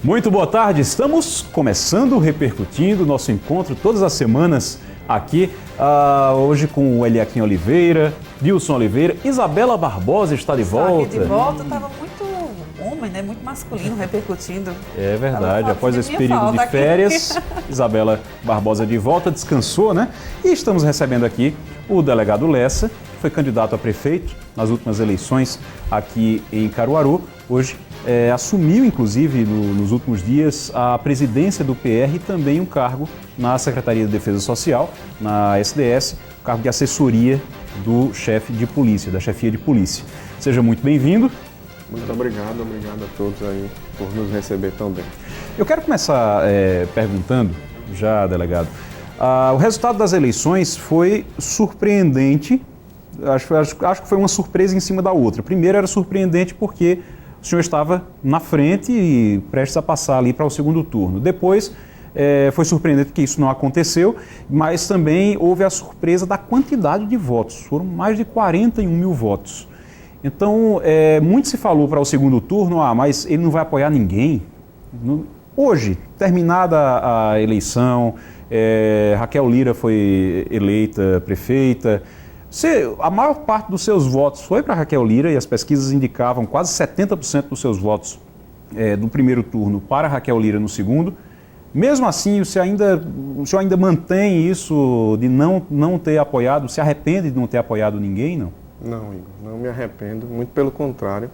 Muito boa tarde, estamos começando Repercutindo, nosso encontro todas as semanas aqui, hoje com o Eliakim Oliveira, Dilson Oliveira, Isabela Barbosa está de volta. Aqui de volta, estava muito homem, né? Muito masculino, repercutindo. É verdade, após esse período de férias, Isabela Barbosa de volta, descansou, né? E estamos recebendo aqui o delegado Lessa, que foi candidato a prefeito nas últimas eleições aqui em Caruaru, hoje assumiu, inclusive, nos últimos dias, a presidência do PR e também um cargo na Secretaria de Defesa Social, na SDS, cargo de assessoria do chefe de polícia, da chefia de polícia. Seja muito bem-vindo. Muito obrigado a todos aí por nos receber tão bem. Eu quero começar perguntando, já, delegado, o resultado das eleições foi surpreendente, acho que foi uma surpresa em cima da outra. Primeiro era surpreendente porque o senhor estava na frente e prestes a passar ali para o segundo turno. Depois, foi surpreendente porque isso não aconteceu, mas também houve a surpresa da quantidade de votos. Foram mais de 41 mil votos. Então, muito se falou para o segundo turno, mas ele não vai apoiar ninguém. Hoje, terminada a eleição, Raquel Lira foi eleita prefeita. A maior parte dos seus votos foi para Raquel Lira e as pesquisas indicavam quase 70% dos seus votos do primeiro turno para Raquel Lira no segundo. Mesmo assim, o senhor ainda mantém isso de não ter apoiado, se arrepende de não ter apoiado ninguém, não? Não, Igor, não me arrependo, muito pelo contrário.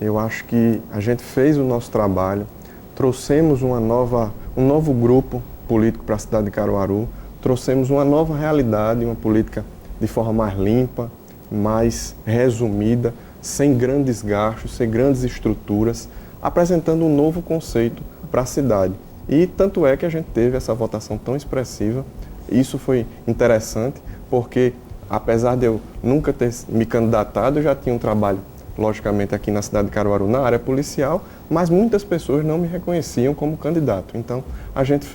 Eu acho que a gente fez o nosso trabalho, trouxemos um novo grupo político para a cidade de Caruaru, trouxemos uma nova realidade, uma política de forma mais limpa, mais resumida, sem grandes gastos, sem grandes estruturas, apresentando um novo conceito para a cidade. E tanto é que a gente teve essa votação tão expressiva. Isso foi interessante, porque apesar de eu nunca ter me candidatado, eu já tinha um trabalho, logicamente, aqui na cidade de Caruaru, na área policial, mas muitas pessoas não me reconheciam como candidato. Então, a gente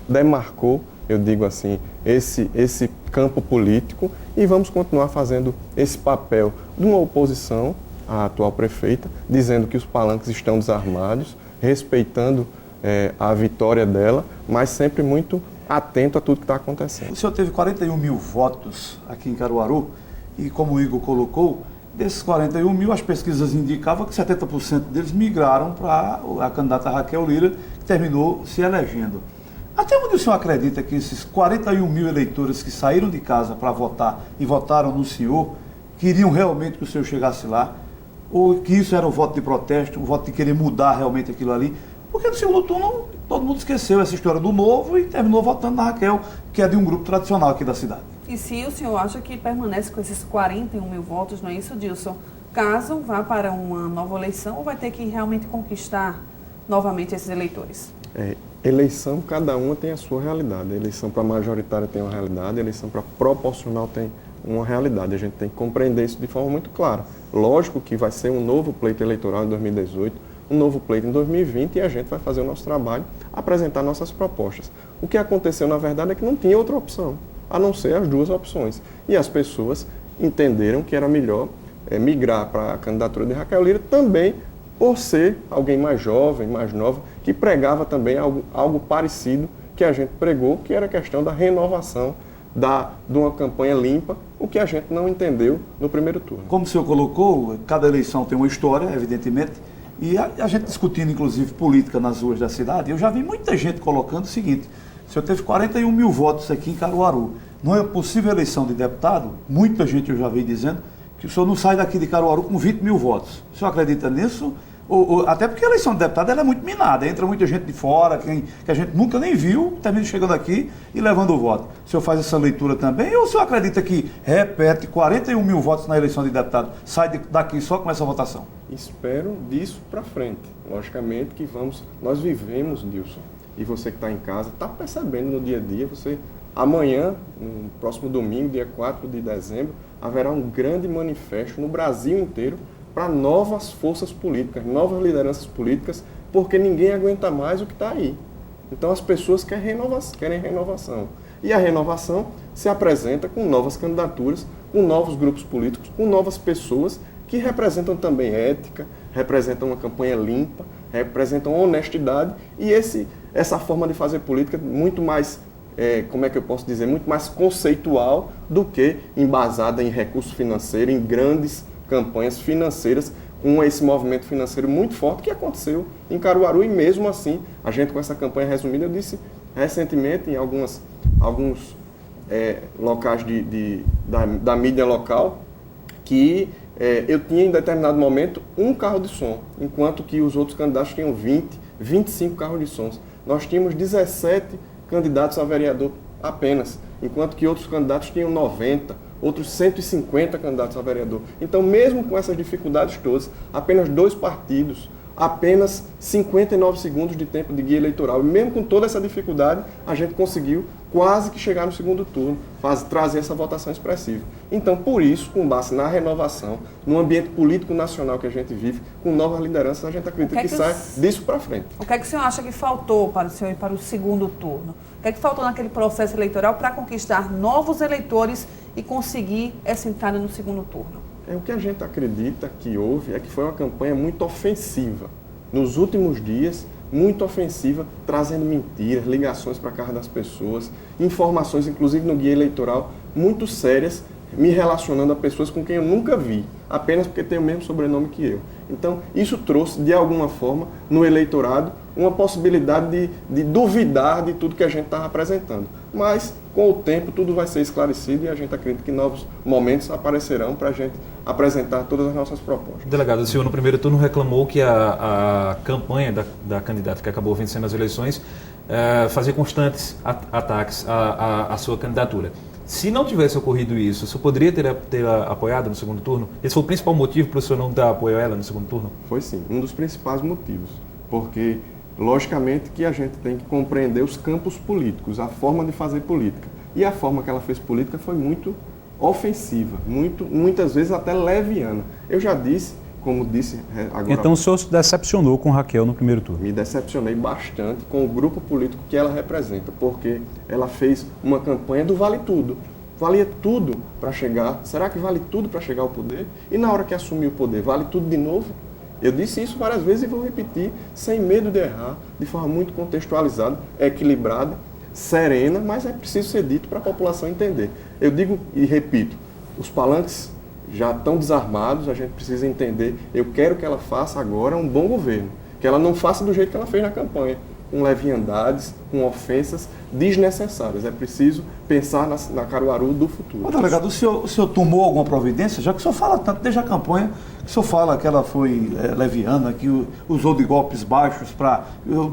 demarcou, eu digo assim, esse campo político e vamos continuar fazendo esse papel de uma oposição à atual prefeita, dizendo que os palanques estão desarmados, respeitando a vitória dela, mas sempre muito atento a tudo que está acontecendo. O senhor teve 41 mil votos aqui em Caruaru e, como o Igor colocou, desses 41 mil, as pesquisas indicavam que 70% deles migraram para a candidata Raquel Lira, que terminou se elegendo. Até onde o senhor acredita que esses 41 mil eleitores que saíram de casa para votar e votaram no senhor, queriam realmente que o senhor chegasse lá, ou que isso era um voto de protesto, um voto de querer mudar realmente aquilo ali? Porque no segundo turno todo mundo esqueceu essa história do Novo e terminou votando na Raquel, que é de um grupo tradicional aqui da cidade. E se o senhor acha que permanece com esses 41 mil votos, não é isso, Dilson? Caso vá para uma nova eleição, ou vai ter que realmente conquistar novamente esses eleitores? Eleição, cada uma tem a sua realidade. A eleição para majoritária tem uma realidade, a eleição para proporcional tem uma realidade. A gente tem que compreender isso de forma muito clara. Lógico que vai ser um novo pleito eleitoral em 2018, um novo pleito em 2020 e a gente vai fazer o nosso trabalho, apresentar nossas propostas. O que aconteceu, na verdade, é que não tinha outra opção, a não ser as duas opções. E as pessoas entenderam que era melhor migrar para a candidatura de Raquel Lira também por ser alguém mais jovem, mais nova, que pregava também algo parecido que a gente pregou, que era a questão da renovação de uma campanha limpa, o que a gente não entendeu no primeiro turno. Como o senhor colocou, cada eleição tem uma história, evidentemente, e a gente discutindo, inclusive, política nas ruas da cidade, eu já vi muita gente colocando o seguinte: o senhor teve 41 mil votos aqui em Caruaru, não é possível eleição de deputado? Muita gente eu já vi dizendo que o senhor não sai daqui de Caruaru com 20 mil votos. O senhor acredita nisso? Até porque a eleição de deputado ela é muito minada, entra muita gente de fora, que a gente nunca nem viu, termina chegando aqui e levando o voto. O senhor faz essa leitura também, ou o senhor acredita que repete 41 mil votos na eleição de deputado, sai daqui só com essa votação? Espero disso para frente. Logicamente que nós vivemos, Dilson, e você que está em casa, está percebendo no dia a dia, amanhã, no próximo domingo, dia 4 de dezembro, haverá um grande manifesto no Brasil inteiro para novas forças políticas, novas lideranças políticas, porque ninguém aguenta mais o que está aí. Então as pessoas querem renovação. E a renovação se apresenta com novas candidaturas, com novos grupos políticos, com novas pessoas que representam também ética, representam uma campanha limpa, representam honestidade e essa forma de fazer política muito mais, como é que eu posso dizer, muito mais conceitual do que embasada em recurso financeiro, em grandes campanhas financeiras, com esse movimento financeiro muito forte que aconteceu em Caruaru. E mesmo assim, a gente com essa campanha resumida, eu disse recentemente em alguns locais da mídia local, que eu tinha em determinado momento um carro de som, enquanto que os outros candidatos tinham 20, 25 carros de sons. Nós tínhamos 17 candidatos a vereador apenas, enquanto que outros candidatos tinham 90, outros 150 candidatos a vereador. Então, mesmo com essas dificuldades todas, apenas 2 partidos, apenas 59 segundos de tempo de guia eleitoral. E mesmo com toda essa dificuldade, a gente conseguiu quase que chegar no segundo turno, trazer essa votação expressiva. Então, por isso, com base na renovação, no ambiente político nacional que a gente vive, com novas lideranças, a gente acredita que sai disso para frente. O que é que o senhor acha que faltou para o senhor ir para o segundo turno? O que é que faltou naquele processo eleitoral para conquistar novos eleitores e conseguir essa entrada no segundo turno? O que a gente acredita que houve é que foi uma campanha muito ofensiva. Nos últimos dias, muito ofensiva, trazendo mentiras, ligações para a casa das pessoas, informações, inclusive no guia eleitoral, muito sérias, me relacionando a pessoas com quem eu nunca vi, apenas porque tem o mesmo sobrenome que eu. Então, isso trouxe, de alguma forma, no eleitorado, uma possibilidade de duvidar de tudo que a gente estava apresentando. Mas, com o tempo, tudo vai ser esclarecido e a gente acredita que novos momentos aparecerão para a gente apresentar todas as nossas propostas. Delegado, o senhor no primeiro turno reclamou que a campanha da candidata que acabou vencendo as eleições fazia constantes ataques à sua candidatura. Se não tivesse ocorrido isso, o senhor poderia ter apoiado no segundo turno? Esse foi o principal motivo para o senhor não dar apoio a ela no segundo turno? Foi sim, um dos principais motivos. Porque, logicamente, que a gente tem que compreender os campos políticos, a forma de fazer política. E a forma que ela fez política foi muito ofensiva, muitas vezes até leviana. Eu já disse, como disse agora... Então o senhor se decepcionou com Raquel no primeiro turno? Me decepcionei bastante com o grupo político que ela representa, porque ela fez uma campanha do vale tudo. Valia tudo para chegar. Será que vale tudo para chegar ao poder? E na hora que assumiu o poder, vale tudo de novo? Eu disse isso várias vezes e vou repetir, sem medo de errar, de forma muito contextualizada, equilibrada, serena, mas é preciso ser dito para a população entender. Eu digo e repito, os palanques já estão desarmados, a gente precisa entender. Eu quero que ela faça agora um bom governo, que ela não faça do jeito que ela fez na campanha, com leviandades, com ofensas desnecessárias. É preciso pensar na Caruaru do futuro. Delegado, o senhor tomou alguma providência? Já que o senhor fala tanto desde a campanha, que o senhor fala que ela foi leviana, que usou de golpes baixos para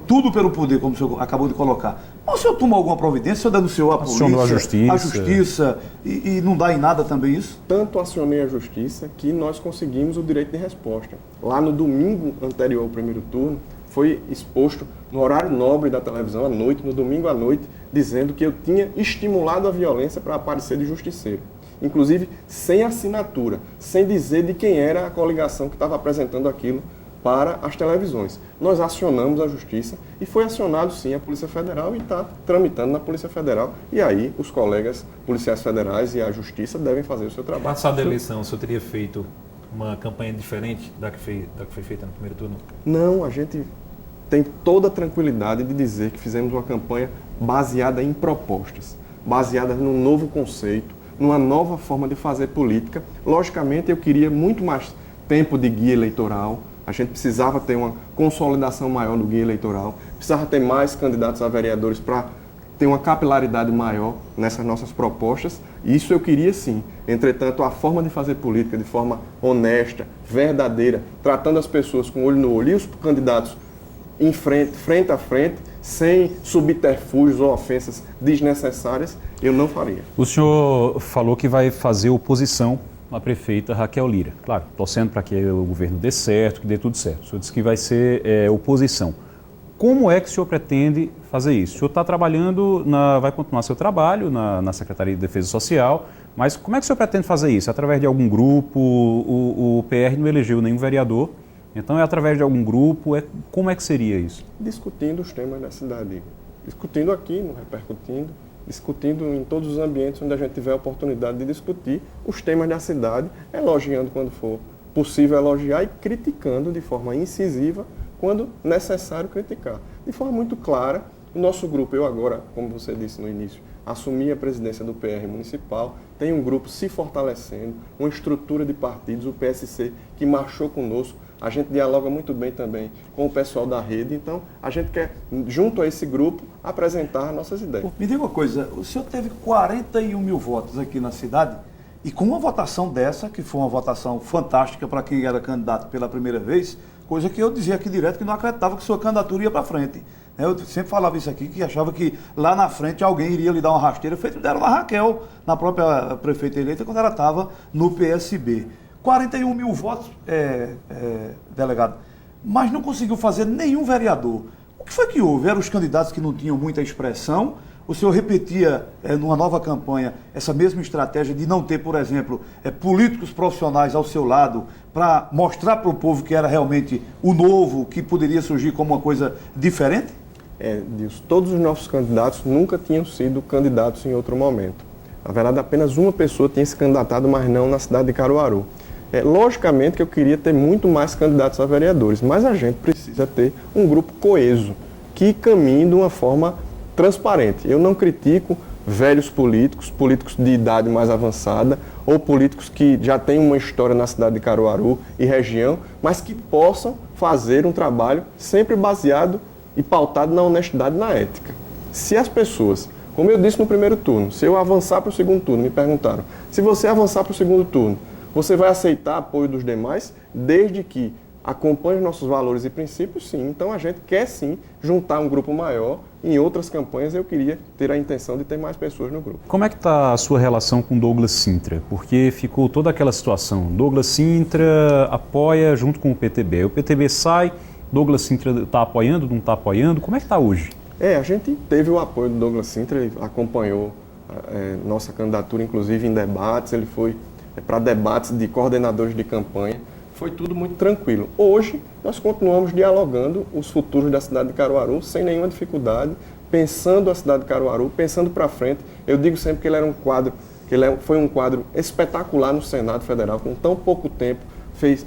tudo pelo poder, como o senhor acabou de colocar. Mas o senhor tomou alguma providência? O senhor denunciou a polícia, a justiça e não dá em nada também isso? Tanto acionei a justiça que nós conseguimos o direito de resposta. Lá no domingo anterior ao primeiro turno, foi exposto no horário nobre da televisão à noite, no domingo à noite, dizendo que eu tinha estimulado a violência para aparecer de justiceiro. Inclusive, sem assinatura, sem dizer de quem era a coligação que estava apresentando aquilo para as televisões. Nós acionamos a justiça e foi acionado sim a Polícia Federal e está tramitando na Polícia Federal. E aí os colegas policiais federais e a justiça devem fazer o seu trabalho. Passada a eleição, o senhor teria feito uma campanha diferente da que foi feita no primeiro turno? Não, a gente tem toda a tranquilidade de dizer que fizemos uma campanha baseada em propostas, baseada num novo conceito, numa nova forma de fazer política. Logicamente, eu queria muito mais tempo de guia eleitoral, a gente precisava ter uma consolidação maior no guia eleitoral, precisava ter mais candidatos a vereadores para ter uma capilaridade maior nessas nossas propostas. Isso eu queria sim. Entretanto, a forma de fazer política de forma honesta, verdadeira, tratando as pessoas com olho no olho e os candidatos frente a frente, sem subterfúgios ou ofensas desnecessárias, eu não faria. O senhor falou que vai fazer oposição à prefeita Raquel Lira. Claro, torcendo para que o governo dê certo, que dê tudo certo. O senhor disse que vai ser oposição. Como é que o senhor pretende fazer isso? O senhor está trabalhando, vai continuar seu trabalho na Secretaria de Defesa Social, mas como é que o senhor pretende fazer isso? Através de algum grupo? O PR não elegeu nenhum vereador, então é através de algum grupo? Como é que seria isso? Discutindo os temas da cidade. Discutindo aqui, no Repercutindo, discutindo em todos os ambientes onde a gente tiver a oportunidade de discutir os temas da cidade, elogiando quando for possível elogiar e criticando de forma incisiva quando necessário criticar. De forma muito clara, o nosso grupo, eu agora, como você disse no início, assumi a presidência do PR municipal, tem um grupo se fortalecendo, uma estrutura de partidos, o PSC, que marchou conosco, a gente dialoga muito bem também com o pessoal da rede, então a gente quer, junto a esse grupo, apresentar nossas ideias. Me diga uma coisa, o senhor teve 41 mil votos aqui na cidade, e com uma votação dessa, que foi uma votação fantástica para quem era candidato pela primeira vez, coisa que eu dizia aqui direto que não acreditava que sua candidatura ia para frente. Eu sempre falava isso aqui, que achava que lá na frente alguém iria lhe dar uma rasteira, feito deram a Raquel, na própria prefeita eleita, quando ela estava no PSB. 41 mil votos, delegado, mas não conseguiu fazer nenhum vereador. O que foi que houve? Eram os candidatos que não tinham muita expressão? O senhor repetia, numa nova campanha, essa mesma estratégia de não ter, por exemplo, políticos profissionais ao seu lado para mostrar para o povo que era realmente o novo, que poderia surgir como uma coisa diferente? Dilson, todos os nossos candidatos nunca tinham sido candidatos em outro momento. Na verdade, apenas uma pessoa tinha se candidatado, mas não na cidade de Caruaru. Logicamente que eu queria ter muito mais candidatos a vereadores, mas a gente precisa ter um grupo coeso, que caminhe de uma forma transparente. Eu não critico velhos políticos, políticos de idade mais avançada, ou políticos que já têm uma história na cidade de Caruaru e região, mas que possam fazer um trabalho sempre baseado e pautado na honestidade e na ética. Se as pessoas, como eu disse no primeiro turno, se eu avançar para o segundo turno, me perguntaram, se você avançar para o segundo turno, você vai aceitar apoio dos demais, desde que acompanhe os nossos valores e princípios? Sim. Então a gente quer sim juntar um grupo maior. Em outras campanhas eu queria ter a intenção de ter mais pessoas no grupo. Como é que está a sua relação com Douglas Sintra? Porque ficou toda aquela situação. Douglas Sintra apoia junto com o PTB. O PTB sai, Douglas Sintra está apoiando, não está apoiando? Como é que está hoje? A gente teve o apoio do Douglas Sintra, ele acompanhou nossa candidatura, inclusive em debates, ele foi para debates de coordenadores de campanha. Foi tudo muito tranquilo. Hoje, nós continuamos dialogando os futuros da cidade de Caruaru sem nenhuma dificuldade, pensando a cidade de Caruaru, pensando para frente. Eu digo sempre que ele era um quadro, foi um quadro espetacular no Senado Federal, com tão pouco tempo,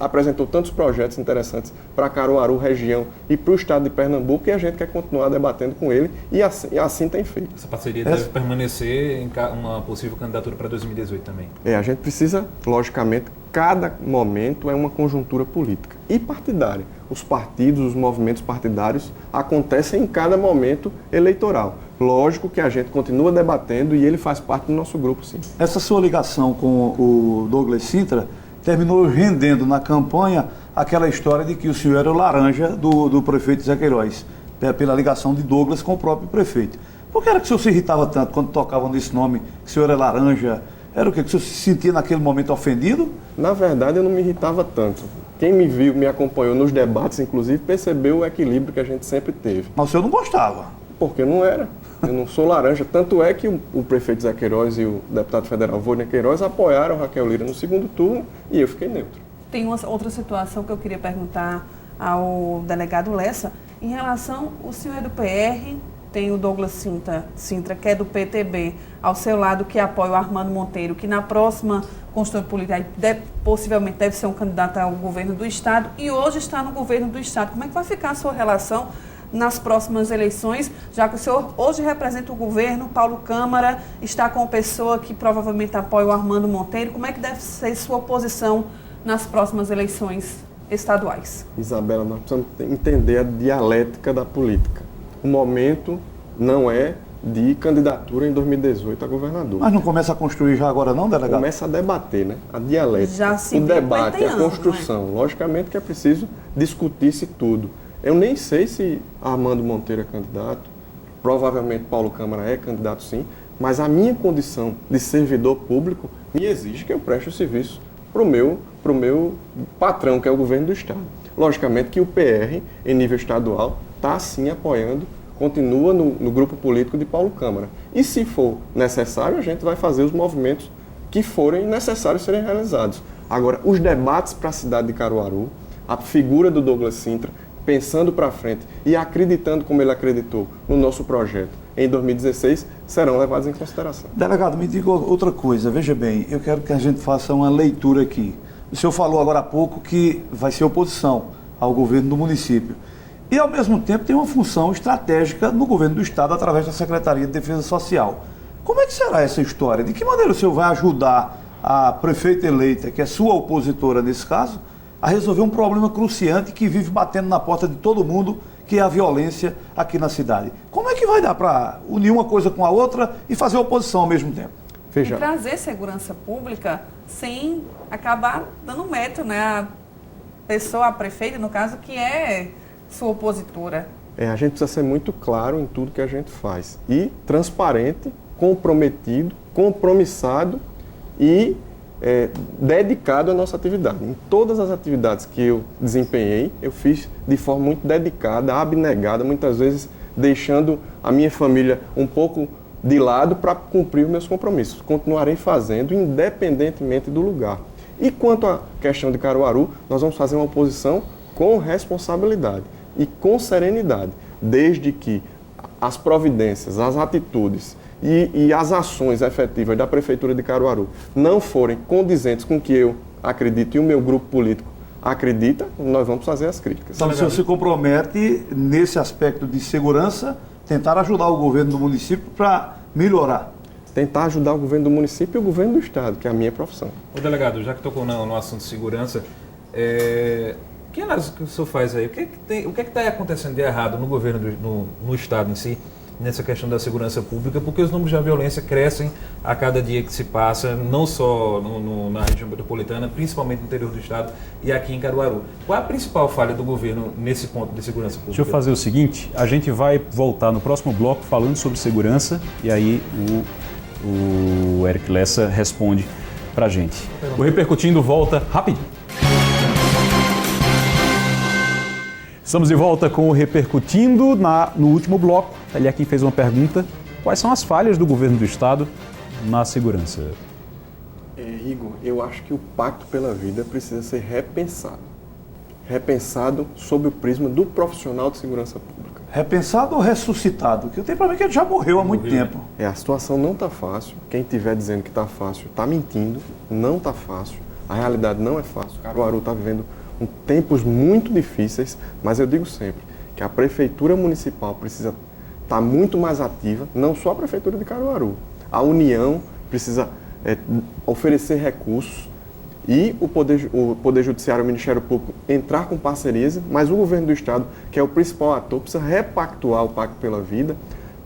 apresentou tantos projetos interessantes para Caruaru, região e para o estado de Pernambuco, e a gente quer continuar debatendo com ele, e assim tem feito. Essa parceria deve permanecer em uma possível candidatura para 2018 também. A gente precisa, logicamente, cada momento é uma conjuntura política e partidária. Os partidos, os movimentos partidários acontecem em cada momento eleitoral. Lógico que a gente continua debatendo e ele faz parte do nosso grupo, sim. Essa sua ligação com o Douglas Sintra terminou rendendo na campanha aquela história de que o senhor era o laranja do prefeito Zé Queiroz, pela ligação de Douglas com o próprio prefeito. Por que era que o senhor se irritava tanto quando tocavam nesse nome, que o senhor era laranja? Era o quê? Que o senhor se sentia naquele momento ofendido? Na verdade, eu não me irritava tanto. Quem me viu, me acompanhou nos debates, inclusive, percebeu o equilíbrio que a gente sempre teve. Mas o senhor não gostava? Porque não era. Eu não sou laranja. Tanto é que o prefeito Zé Queiroz e o deputado federal Wagner Queiroz apoiaram Raquel Lira no segundo turno e eu fiquei neutro. Tem uma outra situação que eu queria perguntar ao delegado Lessa. Em relação, o senhor é do PR, tem o Douglas Sintra, que é do PTB, ao seu lado, que apoia o Armando Monteiro, que na próxima Constituição Política possivelmente deve ser um candidato ao governo do Estado e hoje está no governo do Estado. Como é que vai ficar a sua relação nas próximas eleições, já que o senhor hoje representa o governo, Paulo Câmara está com uma pessoa que provavelmente apoia o Armando Monteiro? Como é que deve ser sua posição nas próximas eleições estaduais? Isabela, nós precisamos entender a dialética da política. O momento não é de candidatura em 2018 a governador. Mas não começa a construir já agora não, delegado? Começa a debater, né? A dialética, já se o debate, a anos, construção. Não é? Logicamente que é preciso discutir-se tudo. Eu nem sei se Armando Monteiro é candidato, provavelmente Paulo Câmara é candidato sim, mas a minha condição de servidor público me exige que eu preste o serviço para o meu patrão, que é o governo do Estado. Logicamente que o PR, em nível estadual, está sim apoiando, continua no grupo político de Paulo Câmara. E se for necessário, a gente vai fazer os movimentos que forem necessários serem realizados. Agora, os debates para a cidade de Caruaru, a figura do Douglas Sintra, pensando para frente e acreditando como ele acreditou no nosso projeto em 2016, serão levados em consideração. Delegado, me diga outra coisa. Veja bem, eu quero que a gente faça uma leitura aqui. O senhor falou agora há pouco que vai ser oposição ao governo do município. E, ao mesmo tempo, tem uma função estratégica no governo do Estado através da Secretaria de Defesa Social. Como é que será essa história? De que maneira o senhor vai ajudar a prefeita eleita, que é sua opositora nesse caso, a resolver um problema cruciante que vive batendo na porta de todo mundo, que é a violência aqui na cidade? Como é que vai dar para unir uma coisa com a outra e fazer oposição ao mesmo tempo? Veja. E trazer segurança pública sem acabar dando mérito, né? A pessoa, a prefeita, no caso, que é sua opositora. A gente precisa ser muito claro em tudo que a gente faz. E transparente, comprometido, compromissado e dedicado à nossa atividade. Em todas as atividades que eu desempenhei, eu fiz de forma muito dedicada, abnegada, muitas vezes deixando a minha família um pouco de lado para cumprir os meus compromissos. Continuarei fazendo, independentemente do lugar. E quanto à questão de Caruaru, nós vamos fazer uma oposição com responsabilidade e com serenidade, desde que as providências, as atitudes e as ações efetivas da Prefeitura de Caruaru não forem condizentes com o que eu acredito e o meu grupo político acredita, nós vamos fazer as críticas. Então o senhor se compromete, nesse aspecto de segurança, tentar ajudar o governo do município para melhorar? Tentar ajudar o governo do município e o governo do Estado, que é a minha profissão. O delegado, já que tocou no assunto de segurança, que análise que o senhor faz aí? O que está acontecendo de errado no governo, no Estado em si, nessa questão da segurança pública? Porque os números da violência crescem a cada dia que se passa, não só na região metropolitana, principalmente no interior do Estado e aqui em Caruaru. Qual é a principal falha do governo nesse ponto de segurança pública? Deixa eu fazer o seguinte, a gente vai voltar no próximo bloco falando sobre segurança e aí o Eric Lessa responde pra gente. O Repercutindo volta rapidinho. Estamos de volta com o Repercutindo. No último bloco, ali é quem fez uma pergunta: quais são as falhas do governo do Estado na segurança? Igor, eu acho que o Pacto pela Vida precisa ser repensado. Repensado sob o prisma do profissional de segurança pública. Repensado ou ressuscitado? Porque eu tenho para mim que ele já morreu há muito tempo. A situação não está fácil. Quem estiver dizendo que está fácil está mentindo. Não está fácil. A realidade não é fácil. Caruaru está vivendo tempos muito difíceis, mas eu digo sempre que a Prefeitura Municipal precisa estar muito mais ativa, não só a Prefeitura de Caruaru. A União precisa oferecer recursos e o Poder Judiciário, o Ministério Público entrar com parcerias, mas o Governo do Estado, que é o principal ator, precisa repactuar o Pacto pela Vida,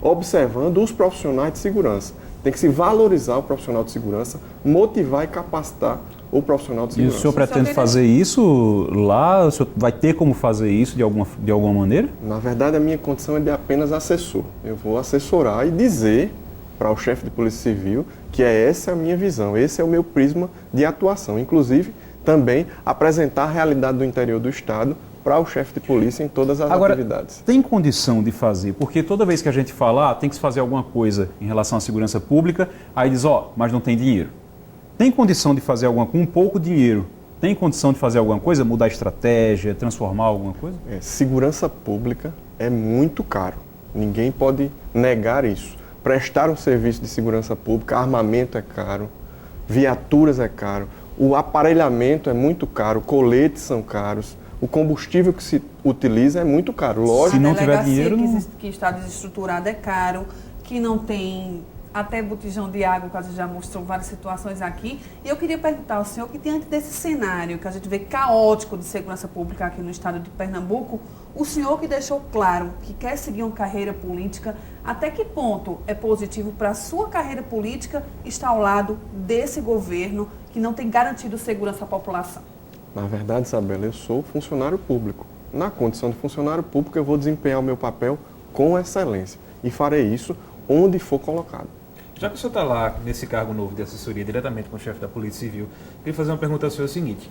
observando os profissionais de segurança. Tem que se valorizar o profissional de segurança, motivar e capacitar o profissional de segurança. E o senhor pretende fazer isso lá? O senhor vai ter como fazer isso de alguma maneira? Na verdade, a minha condição é de apenas assessor. Eu vou assessorar e dizer para o chefe de Polícia Civil que essa é a minha visão, esse é o meu prisma de atuação. Inclusive, também apresentar a realidade do interior do Estado para o chefe de polícia em todas as atividades. Tem condição de fazer? Porque toda vez que a gente fala, tem que se fazer alguma coisa em relação à segurança pública, aí diz, mas não tem dinheiro. Tem condição de fazer alguma coisa com pouco dinheiro? Tem condição de fazer alguma coisa, mudar a estratégia, transformar alguma coisa? Segurança pública é muito caro. Ninguém pode negar isso. Prestar um serviço de segurança pública, armamento é caro, viaturas é caro, o aparelhamento é muito caro, coletes são caros, o combustível que se utiliza é muito caro. Lógico, se não tiver dinheiro, que está desestruturado é caro, que não tem até botijão de água, que a gente já mostrou várias situações aqui. E eu queria perguntar ao senhor que, diante desse cenário que a gente vê caótico de segurança pública aqui no estado de Pernambuco, o senhor que deixou claro que quer seguir uma carreira política, até que ponto é positivo para a sua carreira política estar ao lado desse governo que não tem garantido segurança à população? Na verdade, Isabela, eu sou funcionário público. Na condição de funcionário público, eu vou desempenhar o meu papel com excelência e farei isso onde for colocado. Já que o senhor está lá nesse cargo novo de assessoria, diretamente com o chefe da Polícia Civil, queria fazer uma pergunta ao senhor seguinte.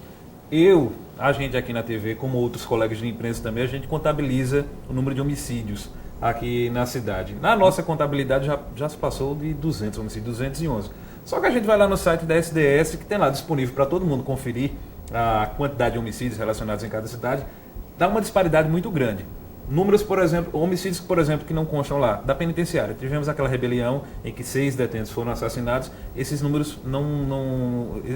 A gente aqui na TV, como outros colegas de imprensa também, a gente contabiliza o número de homicídios aqui na cidade. Na nossa contabilidade já se passou de 200 homicídios, 211. Só que a gente vai lá no site da SDS, que tem lá disponível para todo mundo conferir a quantidade de homicídios relacionados em cada cidade, dá uma disparidade muito grande. Números, por exemplo, homicídios, por exemplo, que não constam lá, da penitenciária. Tivemos aquela rebelião em que 6 detentos foram assassinados. Esses números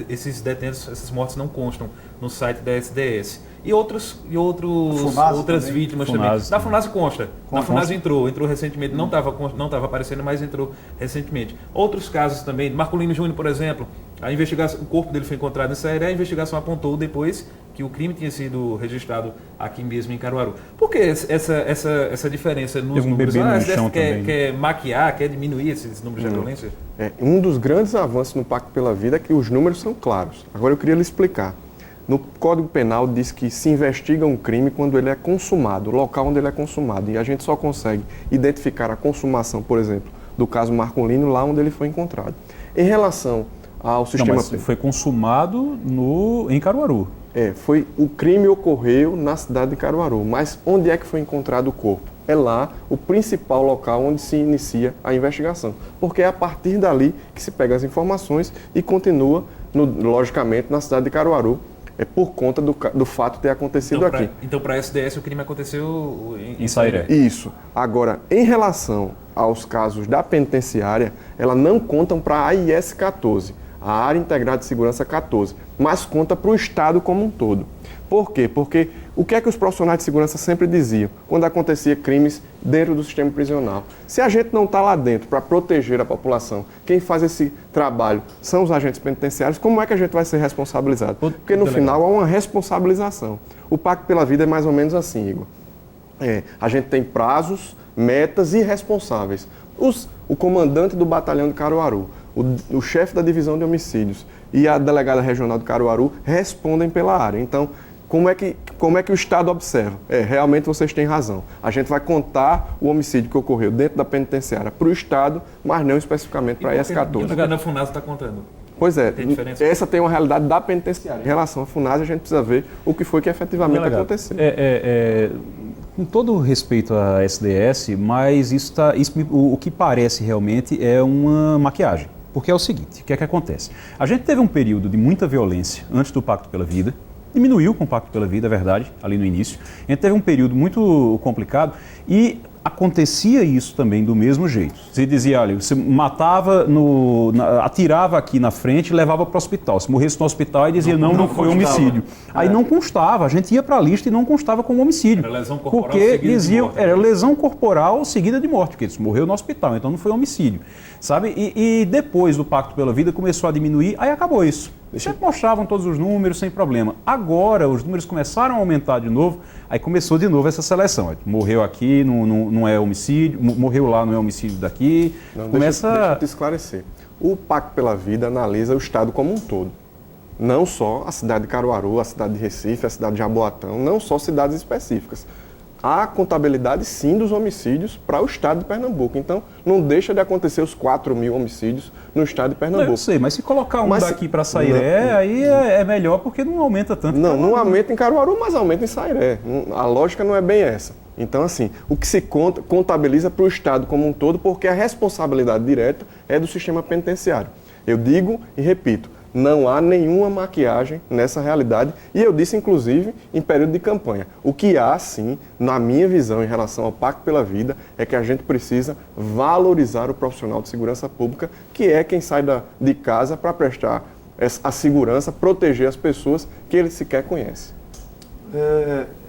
esses detentos, essas mortes não constam no site da SDS. E outras também. vítimas Funasa também. Da Funasa consta. Na Funasa Consta. entrou recentemente, não estava aparecendo, mas entrou recentemente. Outros casos também, Marcolino Júnior, por exemplo, a investigação, o corpo dele foi encontrado em Sairé, a investigação apontou depois que o crime tinha sido registrado aqui mesmo em Caruaru. Por que essa diferença nos Teve um números? bebê no A chão SDS também. quer maquiar, quer diminuir esses números de violência? Um dos grandes avanços no Pacto pela Vida é que os números são claros. Agora eu queria lhe explicar. No Código Penal diz que se investiga um crime quando ele é consumado, o local onde ele é consumado. E a gente só consegue identificar a consumação, por exemplo, do caso Marcolino, lá onde ele foi encontrado. Em relação ao sistema... Não, mas foi consumado em Caruaru. O crime ocorreu na cidade de Caruaru, mas onde é que foi encontrado o corpo? É lá o principal local onde se inicia a investigação, porque é a partir dali que se pega as informações e continua, logicamente, na cidade de Caruaru, por conta do fato de ter acontecido aqui. Então, para a SDS, o crime aconteceu Em Sairé. Isso. Agora, em relação aos casos da penitenciária, elas não contam para a AIS 14, a Área Integrada de Segurança 14, mas conta para o Estado como um todo. Por quê? Porque o que é que os profissionais de segurança sempre diziam quando acontecia crimes dentro do sistema prisional? Se a gente não está lá dentro para proteger a população, quem faz esse trabalho são os agentes penitenciários, como é que a gente vai ser responsabilizado? Porque no final há uma responsabilização. O Pacto pela Vida é mais ou menos assim, Igor. A gente tem prazos, metas e responsáveis. O comandante do batalhão de Caruaru, o chefe da divisão de homicídios e a delegada regional de Caruaru respondem pela área. Então, como é que o Estado observa? Realmente vocês têm razão. A gente vai contar o homicídio que ocorreu dentro da penitenciária para o Estado, mas não especificamente para a IS-14. E na Funasa está contando? Pois é, Tem diferença? essa tem uma realidade da penitenciária. Em relação à Funasa, a gente precisa ver o que foi que efetivamente aconteceu. Com todo respeito à SDS, mas o que parece realmente é uma maquiagem. Porque é o seguinte, o que é que acontece? A gente teve um período de muita violência antes do Pacto pela Vida, diminuiu com o Pacto pela Vida, é verdade, ali no início. A gente teve um período muito complicado e acontecia isso também do mesmo jeito. Você dizia, olha, você matava, atirava aqui na frente e levava para o hospital. Se morresse no hospital, aí dizia, não foi homicídio. Aí não constava, a gente ia para a lista e não constava como homicídio. Era lesão corporal porque seguida diziam, de morte. era lesão corporal seguida de morte, porque isso morreu no hospital, então não foi homicídio. Sabe? E depois do Pacto pela Vida começou a diminuir, aí acabou isso. Sempre mostravam todos os números sem problema. Agora os números começaram a aumentar de novo, aí começou de novo essa seleção. Morreu aqui, não é homicídio, morreu lá, não é homicídio daqui. Deixa eu te esclarecer. O Pacto pela Vida analisa o Estado como um todo. Não só a cidade de Caruaru, a cidade de Recife, a cidade de Jaboatão, não só cidades específicas. Há contabilidade, sim, dos homicídios para o estado de Pernambuco. Então, não deixa de acontecer os 4.000 homicídios no estado de Pernambuco. Não, eu sei, mas se colocar daqui para Sairé, aí é melhor porque não aumenta tanto. Não aumenta em Caruaru, mas aumenta em Sairé. A lógica não é bem essa. Então, assim, o que se contabiliza para o estado como um todo, porque a responsabilidade direta é do sistema penitenciário. Eu digo e repito, não há nenhuma maquiagem nessa realidade e eu disse, inclusive, em período de campanha. O que há, sim, na minha visão em relação ao Pacto pela Vida, é que a gente precisa valorizar o profissional de segurança pública, que é quem sai de casa para prestar a segurança, proteger as pessoas que ele sequer conhece.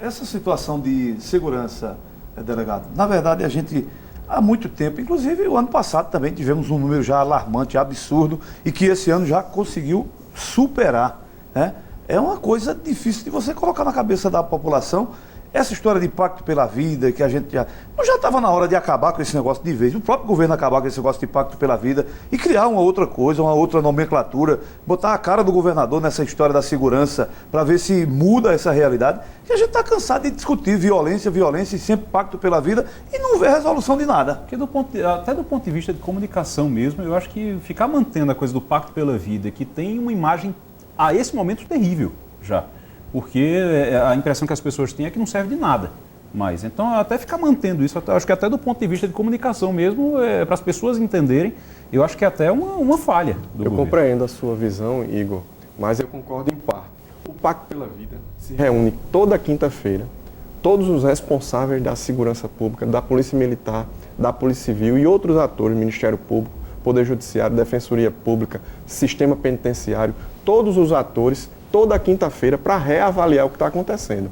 Essa situação de segurança, delegado, na verdade a gente... Há muito tempo, inclusive o ano passado também tivemos um número já alarmante, absurdo, e que esse ano já conseguiu superar. Né? É uma coisa difícil de você colocar na cabeça da população. Essa história de Pacto pela Vida, que a gente já estava na hora de acabar com esse negócio de vez, o próprio governo acabar com esse negócio de Pacto pela Vida e criar uma outra coisa, uma outra nomenclatura, botar a cara do governador nessa história da segurança para ver se muda essa realidade. E a gente está cansado de discutir violência e sempre Pacto pela Vida e não vê resolução de nada. Porque até do ponto de vista de comunicação mesmo, eu acho que ficar mantendo a coisa do Pacto pela Vida, que tem uma imagem, a esse momento, terrível já. Porque a impressão que as pessoas têm é que não serve de nada mais. Então, até ficar mantendo isso, acho que até do ponto de vista de comunicação mesmo, para as pessoas entenderem, eu acho que é até uma falha do governo. Compreendo a sua visão, Igor, mas eu concordo em parte. O Pacto pela Vida se reúne toda quinta-feira todos os responsáveis da segurança pública, da Polícia Militar, da Polícia Civil e outros atores, Ministério Público, Poder Judiciário, Defensoria Pública, Sistema Penitenciário, todos os atores, toda quinta-feira, para reavaliar o que está acontecendo.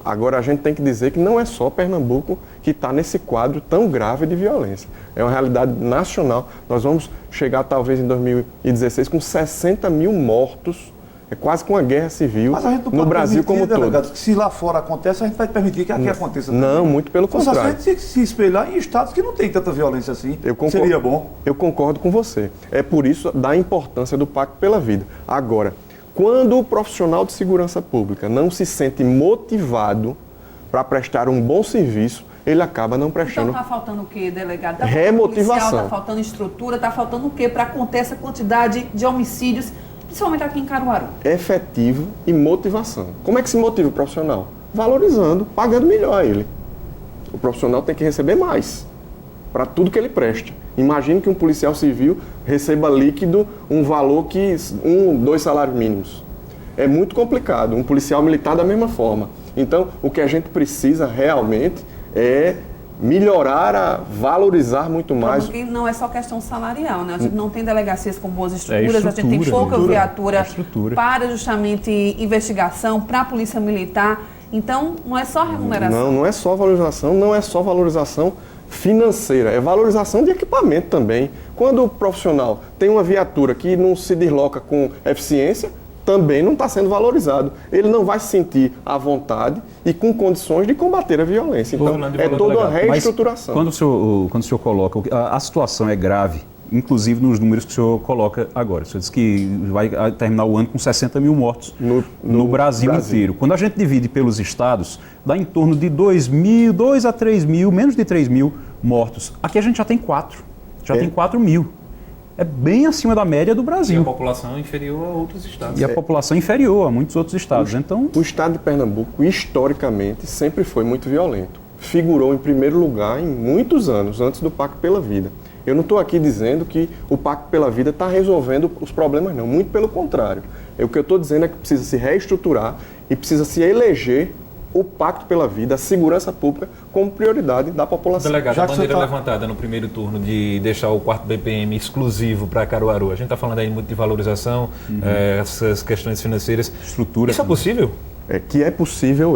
Agora, a gente tem que dizer que não é só Pernambuco que está nesse quadro tão grave de violência. É uma realidade nacional. Nós vamos chegar, talvez, em 2016, com 60 mil mortos. É quase que uma guerra civil no Brasil como todo. Delegado, que se lá fora acontece, a gente vai permitir que aqui aconteça também. Não, muito pelo contrário. Só a gente tem que se espelhar em estados que não tem tanta violência assim. Seria bom. Eu concordo com você. É por isso da importância do Pacto pela Vida. Agora, quando o profissional de segurança pública não se sente motivado para prestar um bom serviço, ele acaba não prestando. Então está faltando o quê, delegado? Tá remotivação. Está faltando estrutura, está faltando o quê para conter essa quantidade de homicídios, principalmente aqui em Caruaru? Efetivo e motivação. Como é que se motiva o profissional? Valorizando, pagando melhor a ele. O profissional tem que receber mais para tudo que ele presta. Imagine que um policial civil receba líquido um valor que 2 salários mínimos. É muito complicado. Um policial militar da mesma forma. Então, o que a gente precisa realmente é melhorar, valorizar muito mais. Porque não é só questão salarial, né? A gente não tem delegacias com boas estruturas, a gente tem pouca viatura para justamente investigação, para a polícia militar. Então, não é só remuneração. Não é só valorização, não é só valorização financeira, é valorização de equipamento também. Quando o profissional tem uma viatura que não se desloca com eficiência, também não está sendo valorizado. Ele não vai se sentir à vontade e com condições de combater a violência. Então, é toda uma reestruturação. Mas quando o senhor coloca, a situação é grave, inclusive nos números que o senhor coloca agora. O senhor disse que vai terminar o ano com 60 mil mortos no Brasil inteiro. Quando a gente divide pelos estados, dá em torno de 2 a 3 mil, menos de 3 mil mortos. Aqui a gente já tem 4. Tem 4 mil. É bem acima da média do Brasil. E a população inferior a outros estados. E a população inferior a muitos outros estados. Então, o estado de Pernambuco, historicamente, sempre foi muito violento. Figurou em primeiro lugar em muitos anos, antes do Pacto pela Vida. Eu não estou aqui dizendo que o Pacto pela Vida está resolvendo os problemas, não. Muito pelo contrário. O que eu estou dizendo é que precisa se reestruturar e precisa se eleger o Pacto pela Vida, a segurança pública, como prioridade da população. Delegado, a bandeira levantada no primeiro turno de deixar o 4º BPM exclusivo para Caruaru. A gente está falando aí muito de valorização, essas questões financeiras. Estrutura. Isso é possível? Que é possível,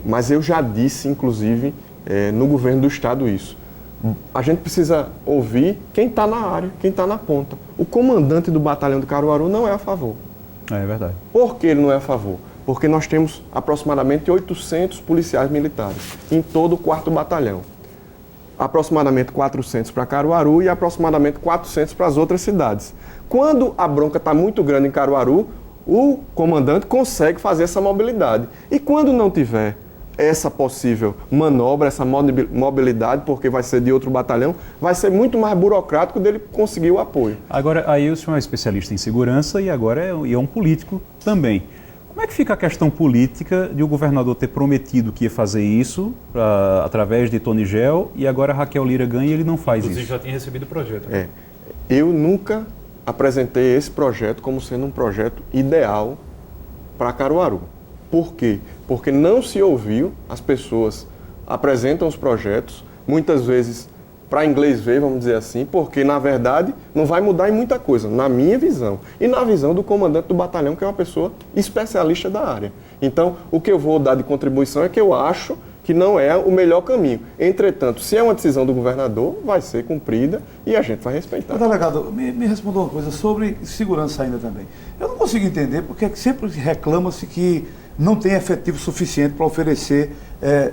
mas eu já disse, inclusive, no governo do estado isso. A gente precisa ouvir quem está na área, quem está na ponta. O comandante do batalhão de Caruaru não é a favor. É verdade. Por que ele não é a favor? Porque nós temos aproximadamente 800 policiais militares em todo o 4º batalhão. Aproximadamente 400 para Caruaru e aproximadamente 400 para as outras cidades. Quando a bronca está muito grande em Caruaru, o comandante consegue fazer essa mobilidade. E quando não tiver essa possível manobra, essa mobilidade, porque vai ser de outro batalhão, vai ser muito mais burocrático dele conseguir o apoio. Agora, aí o senhor é especialista em segurança e agora é um político também. Como é que fica a questão política de o governador ter prometido que ia fazer isso através de Tony Gel e agora Raquel Lira ganha e ele não faz Inclusive, isso? já tinha recebido o projeto. Eu nunca apresentei esse projeto como sendo um projeto ideal para Caruaru. Por quê? Porque não se ouviu, as pessoas apresentam os projetos, muitas vezes para inglês ver, vamos dizer assim, porque, na verdade, não vai mudar em muita coisa, na minha visão. E na visão do comandante do batalhão, que é uma pessoa especialista da área. Então, o que eu vou dar de contribuição é que eu acho que não é o melhor caminho. Entretanto, se é uma decisão do governador, vai ser cumprida e a gente vai respeitar. Delegado, me responda uma coisa sobre segurança ainda também. Eu não consigo entender porque sempre reclama-se que não tem efetivo suficiente para oferecer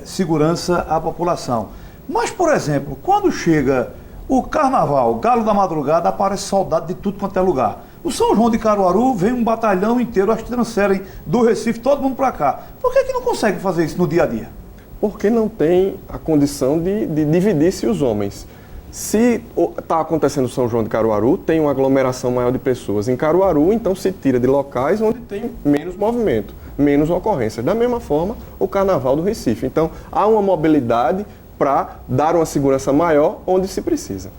segurança à população. Mas, por exemplo, quando chega o carnaval, Galo da Madrugada, aparece soldado de tudo quanto é lugar. O São João de Caruaru vem um batalhão inteiro, acho que transferem do Recife todo mundo para cá. Por que não consegue fazer isso no dia a dia? Porque não tem a condição de dividir-se os homens. Se está acontecendo o São João de Caruaru, tem uma aglomeração maior de pessoas em Caruaru, então se tira de locais onde tem menos movimento, menos ocorrências. Da mesma forma, o Carnaval do Recife. Então, há uma mobilidade para dar uma segurança maior onde se precisa.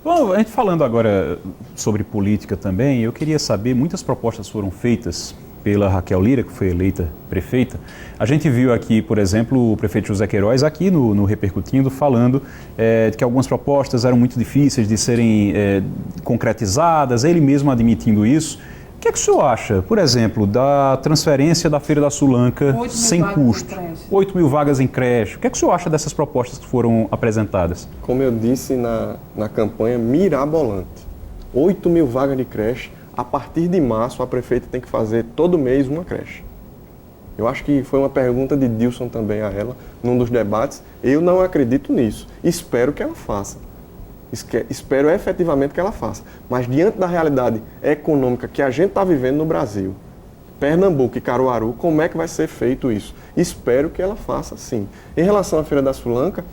Bom, a gente falando agora sobre política também, eu queria saber, muitas propostas foram feitas pela Raquel Lira, que foi eleita prefeita, a gente viu aqui, por exemplo, o prefeito José Queiroz aqui no Repercutindo falando de que algumas propostas eram muito difíceis de serem concretizadas, ele mesmo admitindo isso. O que é que o senhor acha, por exemplo, da transferência da Feira da Sulanca sem custo? 8 mil vagas em creche. O que é que o senhor acha dessas propostas que foram apresentadas? Como eu disse na campanha, mirabolante. 8 mil vagas de creche. A partir de março, a prefeita tem que fazer todo mês uma creche. Eu acho que foi uma pergunta de Dilson também a ela, num dos debates. Eu não acredito nisso. Espero que ela faça. Espero efetivamente que ela faça. Mas diante da realidade econômica que a gente está vivendo no Brasil, Pernambuco e Caruaru, como é que vai ser feito isso? Espero que ela faça, sim. Em relação à Feira da Sulanca,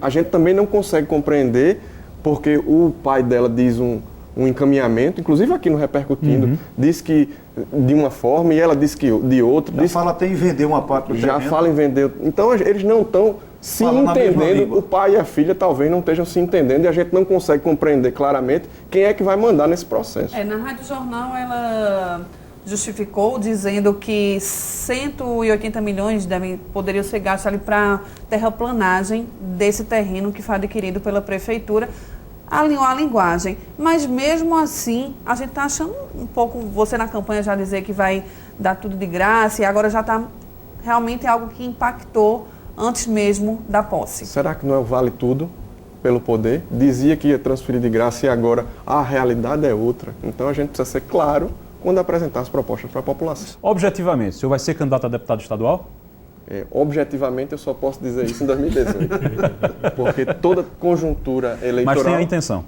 a gente também não consegue compreender, porque o pai dela diz um encaminhamento, inclusive aqui no Repercutindo, diz que de uma forma e ela diz que de outra. Já fala até em vender uma parte do terreno. Já fala em vender. Então eles não estão se entendendo, o pai e a filha talvez não estejam se entendendo e a gente não consegue compreender claramente quem é que vai mandar nesse processo. Na Rádio Jornal ela justificou dizendo que 180 milhões poderiam ser gastos ali para terraplanagem desse terreno que foi adquirido pela prefeitura. Alinhou a linguagem, mas mesmo assim a gente está achando um pouco, você na campanha já dizer que vai dar tudo de graça e agora já está realmente algo que impactou antes mesmo da posse. Será que não é o vale tudo pelo poder? Dizia que ia transferir de graça e agora a realidade é outra. Então a gente precisa ser claro quando apresentar as propostas para a população. Objetivamente, o senhor vai ser candidato a deputado estadual? Objetivamente eu só posso dizer isso em 2018, porque toda conjuntura eleitoral... Mas tem a intenção.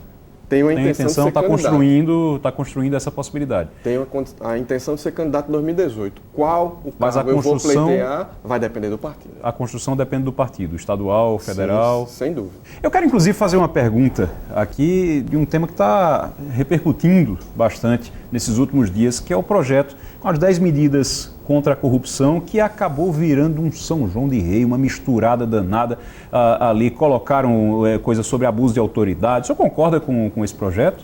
Tenho a intenção de ser candidato. Está construindo essa possibilidade. Tenho a intenção de ser candidato em 2018. Qual o Mas cargo eu vou pleitear vai depender do partido. A construção depende do partido, estadual, federal. Sim, sem dúvida. Eu quero inclusive fazer uma pergunta aqui de um tema que está repercutindo bastante nesses últimos dias, que é o projeto com as 10 medidas contra a corrupção, que acabou virando um São João de Rei, uma misturada danada ali. Colocaram coisas sobre abuso de autoridade. O senhor concorda com esse projeto?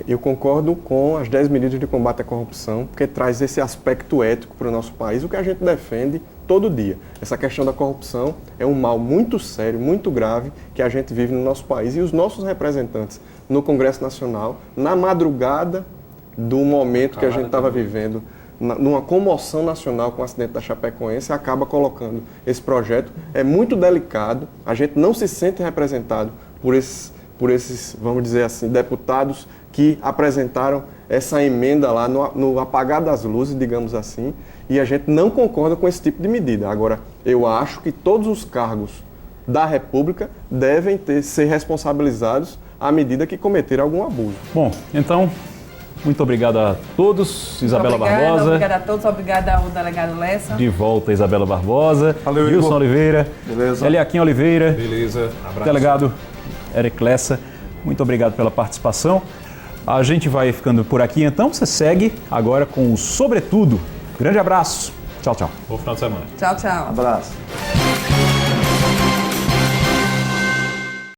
Eu concordo com as 10 medidas de combate à corrupção, porque traz esse aspecto ético para o nosso país, o que a gente defende todo dia. Essa questão da corrupção é um mal muito sério, muito grave, que a gente vive no nosso país. E os nossos representantes no Congresso Nacional, na madrugada do momento que a gente estava vivendo, numa comoção nacional com o acidente da Chapecoense, acaba colocando esse projeto. É muito delicado, a gente não se sente representado por esses, vamos dizer assim, deputados que apresentaram essa emenda lá no apagar das luzes, digamos assim, e a gente não concorda com esse tipo de medida. Agora, eu acho que todos os cargos da República devem ser responsabilizados à medida que cometer algum abuso. Bom, então, muito obrigado a todos. Isabela Barbosa. Obrigada a todos, obrigada ao delegado Lessa. De volta, Isabela Barbosa. Valeu, Wilson Igor. Oliveira. Beleza. Eliakim Oliveira. Beleza, abraço. Delegado Eric Lessa, muito obrigado pela participação. A gente vai ficando por aqui, então você segue agora com o Sobretudo. Grande abraço. Tchau, tchau. Bom final de semana. Tchau, tchau. Abraço.